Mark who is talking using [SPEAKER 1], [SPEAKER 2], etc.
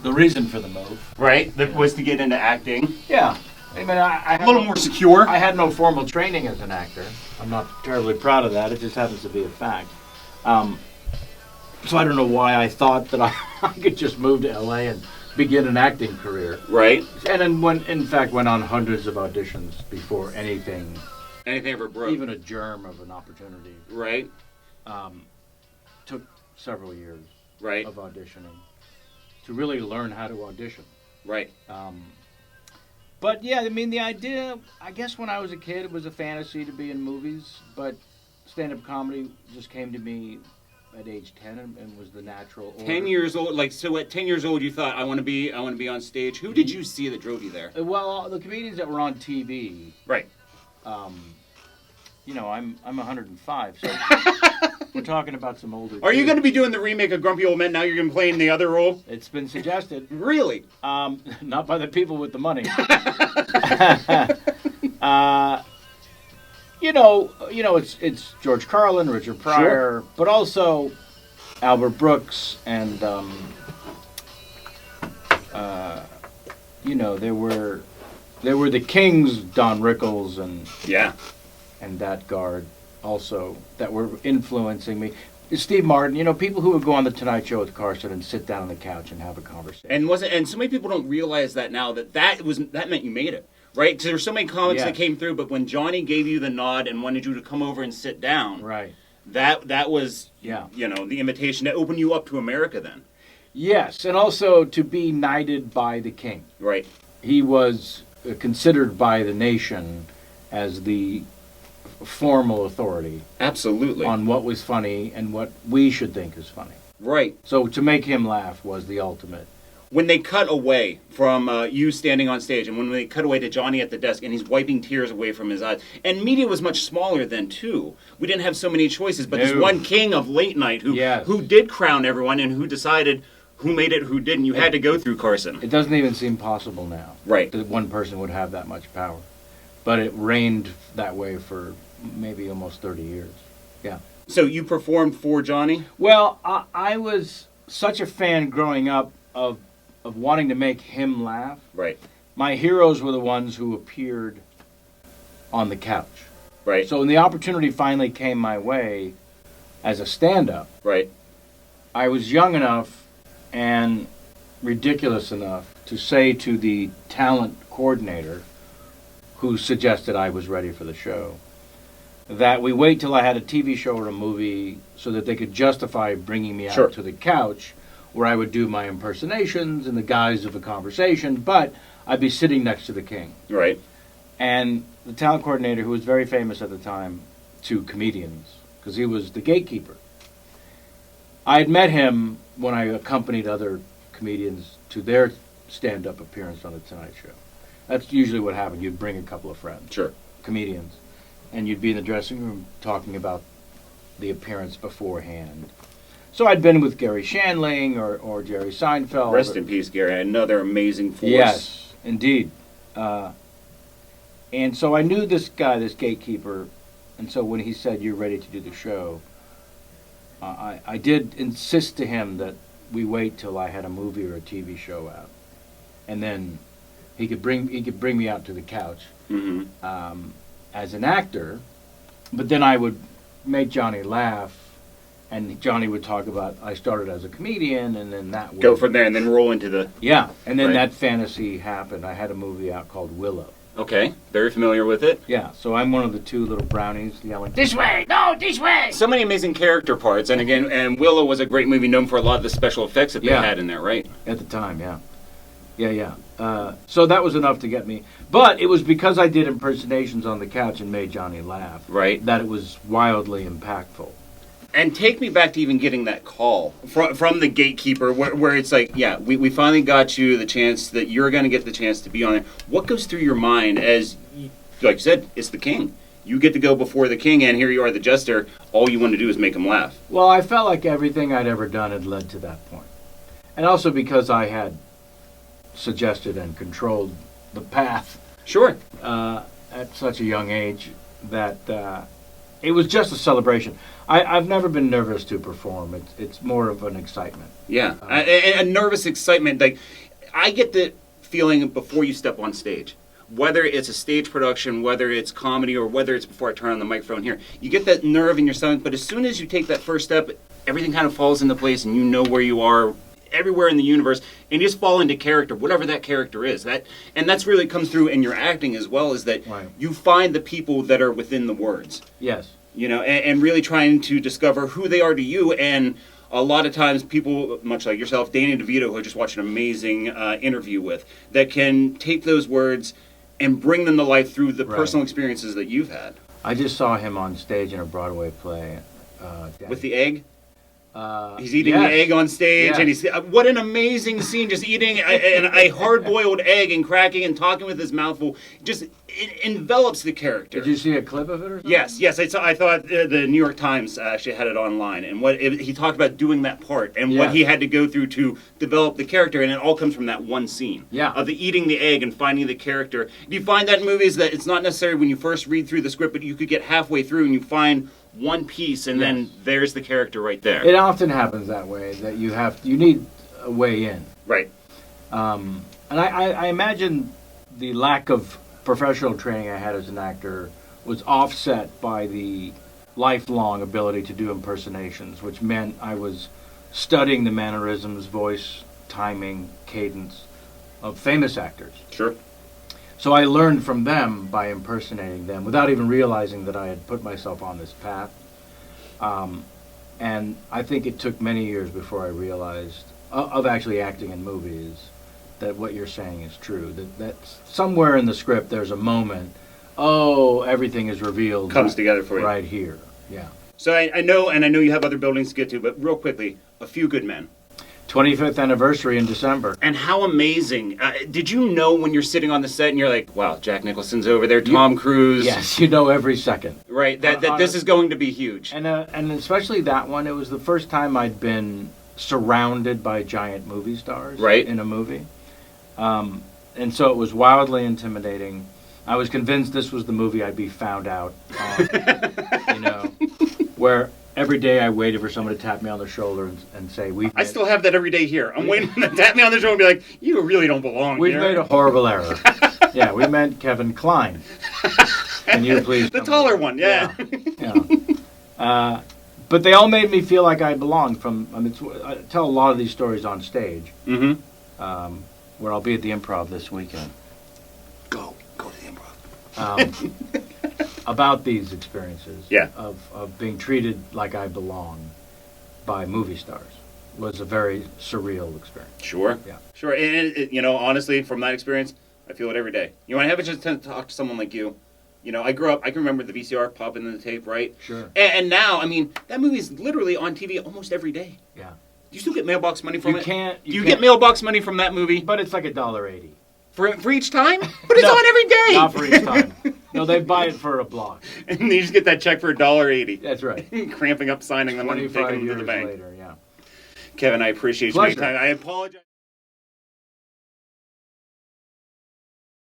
[SPEAKER 1] the reason for the move.
[SPEAKER 2] Right, that was to get into acting.
[SPEAKER 1] Yeah. I mean, I
[SPEAKER 2] A little more secure.
[SPEAKER 1] I had no formal training as an actor. I'm not terribly proud of that. It just happens to be a fact. So I don't know why I thought that I could just move to LA and begin an acting career.
[SPEAKER 2] Right.
[SPEAKER 1] And then went on hundreds of auditions before anything
[SPEAKER 2] ever broke.
[SPEAKER 1] even a germ of an opportunity.
[SPEAKER 2] Right.
[SPEAKER 1] Took several years
[SPEAKER 2] Right.
[SPEAKER 1] of auditioning to really learn how to audition.
[SPEAKER 2] Right.
[SPEAKER 1] But yeah, I mean, the idea, I guess when I was a kid, it was a fantasy to be in movies, but stand-up comedy just came to me at age 10 and was the natural order.
[SPEAKER 2] 10 years old, so at 10 years old you thought, I want to be on stage. Who did you see that drove you there?
[SPEAKER 1] Well, the comedians that were on TV.
[SPEAKER 2] Right.
[SPEAKER 1] I'm 105, so we're talking about some older
[SPEAKER 2] Are you
[SPEAKER 1] kids.
[SPEAKER 2] going to be doing the remake of Grumpy Old Men? Now you're going to be playing the other role?
[SPEAKER 1] It's been suggested.
[SPEAKER 2] Really?
[SPEAKER 1] Not by the people with the money. It's George Carlin, Richard Pryor,
[SPEAKER 2] Sure.
[SPEAKER 1] but also Albert Brooks, and there were the Kings, Don Rickles, and
[SPEAKER 2] Yeah.
[SPEAKER 1] that guard also that were influencing me. Steve Martin, people who would go on the Tonight Show with Carson and sit down on the couch and have a conversation.
[SPEAKER 2] And so many people don't realize that now that meant you made it, right? Because there were so many comics that came through, but when Johnny gave you the nod and wanted you to come over and sit down,
[SPEAKER 1] right,
[SPEAKER 2] that was the invitation that opened you up to America then.
[SPEAKER 1] Yes, and also to be knighted by the king.
[SPEAKER 2] Right.
[SPEAKER 1] He was considered by the nation as the formal authority.
[SPEAKER 2] Absolutely.
[SPEAKER 1] On what was funny and what we should think is funny.
[SPEAKER 2] Right.
[SPEAKER 1] So to make him laugh was the ultimate.
[SPEAKER 2] When they cut away from you standing on stage, and when they cut away to Johnny at the desk, and he's wiping tears away from his eyes, and media was much smaller then too. We didn't have so many choices, but this one king of late night who did crown everyone and who decided who made it, who didn't. You had to go through Carson.
[SPEAKER 1] It doesn't even seem possible now.
[SPEAKER 2] Right.
[SPEAKER 1] That one person would have that much power. But it reigned that way for maybe almost 30 years. Yeah.
[SPEAKER 2] So you performed for Johnny?
[SPEAKER 1] Well, I was such a fan growing up of wanting to make him laugh.
[SPEAKER 2] Right.
[SPEAKER 1] My heroes were the ones who appeared on the couch.
[SPEAKER 2] Right.
[SPEAKER 1] So when the opportunity finally came my way as a stand-up,
[SPEAKER 2] right,
[SPEAKER 1] I was young enough and ridiculous enough to say to the talent coordinator who suggested I was ready for the show that we wait till I had a TV show or a movie so that they could justify bringing me out to the couch where I would do my impersonations in the guise of a conversation, but I'd be sitting next to the king.
[SPEAKER 2] Right.
[SPEAKER 1] And the talent coordinator, who was very famous at the time to comedians, because he was the gatekeeper. I had met him when I accompanied other comedians to their stand-up appearance on The Tonight Show. That's usually what happened. You'd bring a couple of friends, comedians, and you'd be in the dressing room talking about the appearance beforehand. So I'd been with Gary Shandling or Jerry Seinfeld.
[SPEAKER 2] Rest in peace, Gary. Another amazing force.
[SPEAKER 1] Yes, indeed. And so I knew this guy, this gatekeeper, and so when he said, "You're ready to do the show," I did insist to him that we wait till I had a movie or a TV show out, and then he could bring me out to the couch as an actor, but then I would make Johnny laugh, and Johnny would talk about I started as a comedian, and then that would
[SPEAKER 2] go from there, and then roll into the
[SPEAKER 1] and then that fantasy happened. I had a movie out called Willow.
[SPEAKER 2] Okay, very familiar with it.
[SPEAKER 1] Yeah, so I'm one of the two little brownies yelling, "This way! No, this way!"
[SPEAKER 2] So many amazing character parts, and again, and Willow was a great movie known for a lot of the special effects that they had in there, right?
[SPEAKER 1] At the time, yeah. So that was enough to get me. But it was because I did impersonations on the couch and made Johnny laugh,
[SPEAKER 2] right,
[SPEAKER 1] that it was wildly impactful.
[SPEAKER 2] And take me back to even getting that call from the gatekeeper where it's like, yeah, we finally got you the chance that you're going to get the chance to be on it. What goes through your mind as, like you said, it's the king. You get to go before the king, and here you are, the jester. All you want to do is make him laugh.
[SPEAKER 1] Well, I felt like everything I'd ever done had led to that point. And also because I had suggested and controlled the path.
[SPEAKER 2] Sure.
[SPEAKER 1] At such a young age that it was just a celebration. I've never been nervous to perform. It's more of an excitement.
[SPEAKER 2] Yeah, a nervous excitement. Like, I get the feeling before you step on stage, whether it's a stage production, whether it's comedy, or whether it's before I turn on the microphone here, you get that nerve in your stomach, but as soon as you take that first step, everything kind of falls into place and you know where you are everywhere in the universe, and you just fall into character, whatever that character is. That's really comes through in your acting as well, is that
[SPEAKER 1] Right.
[SPEAKER 2] you find the people that are within the words.
[SPEAKER 1] Yes.
[SPEAKER 2] You know, and really trying to discover who they are to you. And a lot of times people, much like yourself, Danny DeVito, who I just watched an amazing interview with, that can take those words and bring them to life through the
[SPEAKER 1] Right.
[SPEAKER 2] personal experiences that you've had.
[SPEAKER 1] I just saw him on stage in a Broadway play.
[SPEAKER 2] With the egg?
[SPEAKER 1] Uh,
[SPEAKER 2] He's eating
[SPEAKER 1] yes.
[SPEAKER 2] the egg on stage,
[SPEAKER 1] Yes.
[SPEAKER 2] and he's what an amazing scene! Just eating a hard-boiled egg and cracking and talking with his mouth full. Just it envelops the character.
[SPEAKER 1] Did you see a clip of it or something?
[SPEAKER 2] Yes. I thought the New York Times actually had it online, and he talked about doing that part and what
[SPEAKER 1] Yes.
[SPEAKER 2] he had to go through to develop the character, and it all comes from that one scene.
[SPEAKER 1] Yeah.
[SPEAKER 2] Of the eating the egg and finding the character. Do you find that in movies that it's not necessarily when you first read through the script, but you could get halfway through and you find one piece, and then there's the character right there.
[SPEAKER 1] It often happens that way, that you need a way in.
[SPEAKER 2] Right.
[SPEAKER 1] And I imagine the lack of professional training I had as an actor was offset by the lifelong ability to do impersonations, which meant I was studying the mannerisms, voice, timing, cadence of famous actors.
[SPEAKER 2] Sure.
[SPEAKER 1] So I learned from them by impersonating them without even realizing that I had put myself on this path. And I think it took many years before I realized, of actually acting in movies, that what you're saying is true. That somewhere in the script there's a moment, everything is revealed.
[SPEAKER 2] Comes together for you.
[SPEAKER 1] Right here, yeah.
[SPEAKER 2] So I know you have other buildings to get to, but real quickly, A Few Good Men.
[SPEAKER 1] 25th anniversary in December.
[SPEAKER 2] And how amazing. Did you know when you're sitting on the set and you're like, wow, Jack Nicholson's over there, Tom Cruise.
[SPEAKER 1] Yes, you know every second.
[SPEAKER 2] Right, that this is going to be huge.
[SPEAKER 1] And especially that one, it was the first time I'd been surrounded by giant movie stars in a movie. And so it was wildly intimidating. I was convinced this was the movie I'd be found out on, where every day I waited for someone to tap me on the shoulder and say,
[SPEAKER 2] I still have that every day here. I'm waiting to tap me on the shoulder and be like, you really don't belong
[SPEAKER 1] We've
[SPEAKER 2] here.
[SPEAKER 1] made a horrible error. Yeah, we meant Kevin Kline. Can you please
[SPEAKER 2] the taller one, yeah.
[SPEAKER 1] But they all made me feel like I belonged. I tell a lot of these stories on stage, where I'll be at the Improv this weekend.
[SPEAKER 2] Go to the Improv.
[SPEAKER 1] About these experiences
[SPEAKER 2] Yeah.
[SPEAKER 1] of being treated like I belong by movie stars was a very surreal experience.
[SPEAKER 2] Sure.
[SPEAKER 1] Yeah.
[SPEAKER 2] Sure. And honestly, from that experience, I feel it every day. You want to have a chance to talk to someone like you. I grew up, I can remember the VCR popping in the tape, right?
[SPEAKER 1] Sure.
[SPEAKER 2] And now, that movie's literally on TV almost every day.
[SPEAKER 1] Yeah.
[SPEAKER 2] Do you still get mailbox money from it?
[SPEAKER 1] Do
[SPEAKER 2] you get mailbox money from that movie?
[SPEAKER 1] But it's like $1.80.
[SPEAKER 2] For each time? But it's
[SPEAKER 1] No,
[SPEAKER 2] on every day!
[SPEAKER 1] Not for each time. No, they buy it for a block.
[SPEAKER 2] And then you just get that check for $1.80.
[SPEAKER 1] That's right.
[SPEAKER 2] Cramping up, signing them, and taking
[SPEAKER 1] 25
[SPEAKER 2] them to
[SPEAKER 1] years
[SPEAKER 2] the bank.
[SPEAKER 1] later, yeah.
[SPEAKER 2] Kevin, I appreciate you
[SPEAKER 1] Pleasure.
[SPEAKER 2] making time. I apologize.